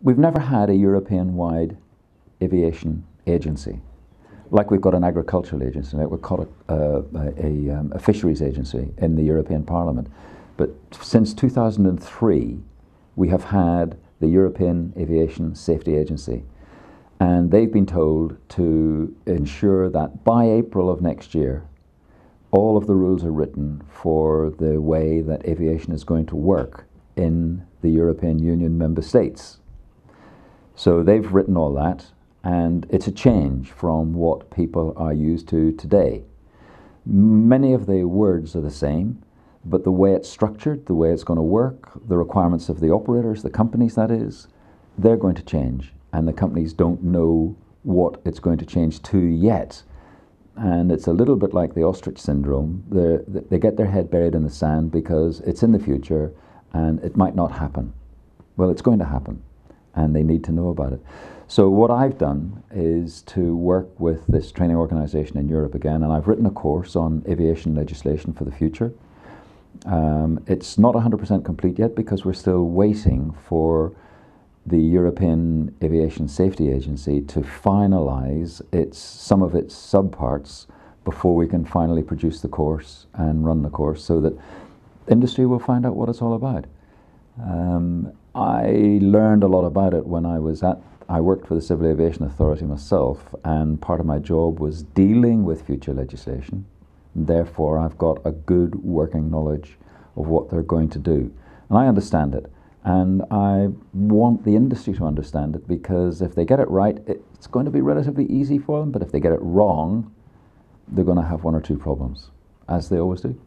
We've never had a European-wide aviation agency. Like we've got an agricultural agency, like we've got a fisheries agency in the European Parliament. But since 2003, we have had the European Aviation Safety Agency. And they've been told to ensure that by April of next year, all of the rules are written for the way that aviation is going to work in the European Union member states. So they've written all that, and it's a change from what people are used to today. Many of the words are the same, but the way it's structured, the way it's going to work, the requirements of the operators, the companies that is, they're going to change, and the companies don't know what it's going to change to yet. And it's a little bit like the ostrich syndrome. They get their head buried in the sand because it's in the future and it might not happen. Well, it's going to happen, and they need to know about it. So what I've done is to work with this training organization in Europe again, and I've written a course on aviation legislation for the future. It's not 100% complete yet because we're still waiting for the European Aviation Safety Agency to finalize some of its subparts before we can finally produce the course and run the course, so that industry will find out what it's all about. I learned a lot about it when I worked for the Civil Aviation Authority myself, and part of my job was dealing with future legislation. Therefore, I've got a good working knowledge of what they're going to do. And I understand it. And I want the industry to understand it, because if they get it right, it's going to be relatively easy for them. But if they get it wrong, they're going to have one or two problems, as they always do.